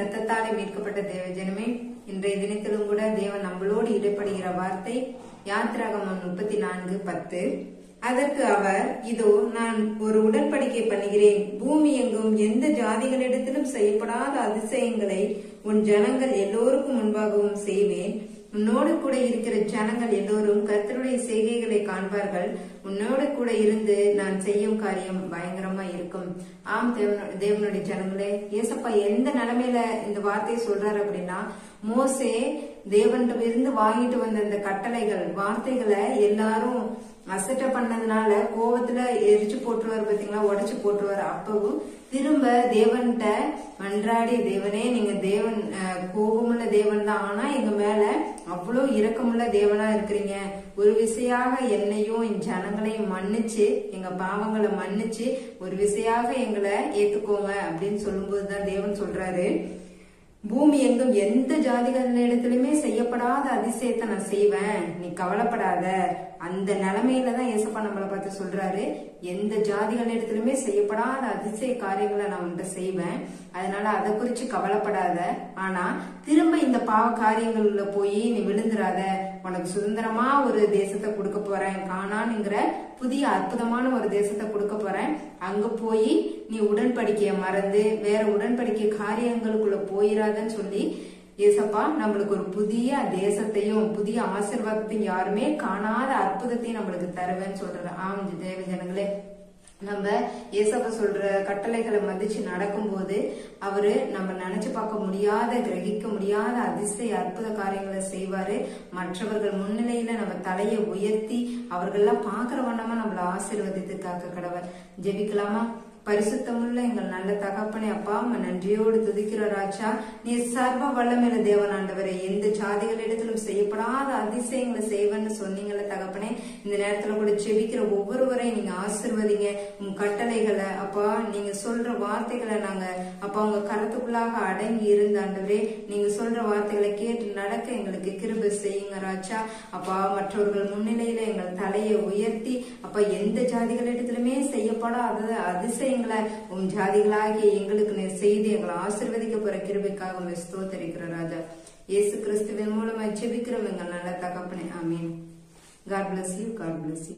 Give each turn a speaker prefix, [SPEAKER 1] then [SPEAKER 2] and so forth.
[SPEAKER 1] இரத்தத்தாலே மீட்கப்பட்ட தேவ ஜனமே, இன்றைய தினத்திலும் கூட தேவன் நம்மளோடு இடைப்படுகிற வார்த்தை யாத்திராகமம் 34:10. அதற்கு அவர், இதோ நான் ஒரு உடன்படிக்கை பண்ணுகிறேன், பூமி எங்கும் எந்த ஜாதிகளிடத்திலும் செய்யப்படாத அதிசயங்களை உன் ஜனங்கள் எல்லோருக்கும் முன்பாகவும் செய்வேன். உன்னோடு கூட இருக்கிற ஜனங்கள் எல்லோரும் கர்த்தருடைய செய்கைகளை காண்பார்கள். உன்னோடு கூட இருந்து நான் செய்யும் காரியம் பயங்கரமா இருக்கும். ஆம் தேவனுடைய ஜனங்களே, ஏசப்பா எந்த நிலைமையில இந்த வார்த்தையை சொல்றாரு அப்படின்னா, மோசே தேவன்கிட்ட இருந்து வாங்கிட்டு வந்த அந்த கட்டளைகள் வார்த்தைகளை எல்லாரும் அசட்ட பண்ணதுனால கோவத்துல எரிச்சு போட்டுருவாரு, பாத்தீங்களா, உடைச்சு போட்டுருவாரு. அப்பவும் திரும்ப தேவன்கிட்ட மன்றாடி, தேவனே நீங்க தேவன் கோபமுள்ள தேவன் தான், ஆனா எங்க மேல அவ்வளவு இரக்கமுள்ள தேவனா இருக்கிறீங்க. ஒரு விசையாக என்னையும் என் ஜனங்களையும் மன்னிச்சு, எங்க பாவங்களை மன்னிச்சு ஒரு விசையாக எங்களை ஏத்துக்கோங்க அப்படின்னு சொல்லும்போதுதான் தேவன் சொல்றாரு, பூமி எங்கும் எந்த ஜாதிகளிடத்திலுமே செய்யப்படாத அதிசயத்தை நான் செய்வேன், நீ கவலைப்படாத. அந்த நிலைமையில தான் ஏசப்பா நம்மளை பார்த்து சொல்றாரு, எந்த ஜாதிகளிடத்திலுமே செய்யப்படாத அதிசய காரியங்களை நான் உன்கிட்ட செய்வேன், அதனால அதை குறிச்சு கவலைப்படாத. ஆனா திரும்ப இந்த பாவ காரியங்கள்ல போய் நீ விழுந்துராத. உனக்கு சுதந்திரமா ஒரு தேசத்தை கொடுக்க போறேன், கானான்ங்கிற புதிய அற்புதமான ஒரு தேசத்தை கொடுக்க போறேன். அங்க போய் நீ உடன்படிக்கைய மறந்து வேற உடன்படிக்கை காரியங்களுக்குள்ள போயிராதன்னு சொல்லி ஏசப்பா நம்மளுக்கு ஒரு புதிய தேசத்தையும் புதிய ஆசீர்வாதத்தையும் யாருமே காணாத அற்புதத்தையும் நம்மளுக்கு தருவேன்னு சொல்றாரு. ஆம் தேவ ஜனங்களே, நம்ம ஏசப்பா சொல்ற கட்டளைகளை மதிச்சு நடக்கும்போது அவரு நம்ம நினைச்சு பார்க்க முடியாத, கிரகிக்க முடியாத அதிசய அற்புத காரியங்களை செய்வாரு. மற்றவர்கள் முன்னிலையில நம்ம தலையை உயர்த்தி அவர்கள்லாம் பாக்குற வண்ணமா நம்மள ஆசீர்வதித்து காக்க கடவர். ஜெபிக்கலாமா? பரிசுத்தமுள்ள எங்கள் நல்ல தகப்பனே, அப்பா நன்றியோடு துதிக்கிற ராஜா, நீ சர்வ வல்லமையில தேவன் ஆண்டவரே, எந்த ஜாதிகளிடத்திலும் செய்யப்படாத அதிசயங்களை செய்வேன்னு சொன்னீங்கல்ல தகப்பனே. இந்த நேரத்துல கூட ஜெபிக்கிற ஒவ்வொருவரையும் நீங்க ஆசீர்வதிங்க. உங்க கட்டளைகளை அப்பா, நீங்க சொல்ற வார்த்தைகளை நாங்க அப்பா உங்க கருத்துக்குள்ளாக அடங்கி இருந்த ஆண்டவரே, நீங்க சொல்ற வார்த்தைகளை கேட்டு நடக்க எங்களுக்கு கிருபை செய்யுங்க ராஜா. அப்பா மற்றவர்கள் முன்னிலையில எங்கள் தலையை உயர்த்தி அப்பா எந்த ஜாதிகளிடத்திலுமே செய்யப்படாத அதிசய உம் ஜாதிகளாகிய எங்களுக்கு நீர் செய்து எங்களை ஆசீர்வதிக்க போற கிருபைக்காக ஸ்தோத்திரிக்கிற ராஜா. இயேசு கிறிஸ்துவின் மூலமா ஜெபிக்கிறோம் எங்கள் நல்ல தகப்பனே. ஆமீன். God bless you. God bless you.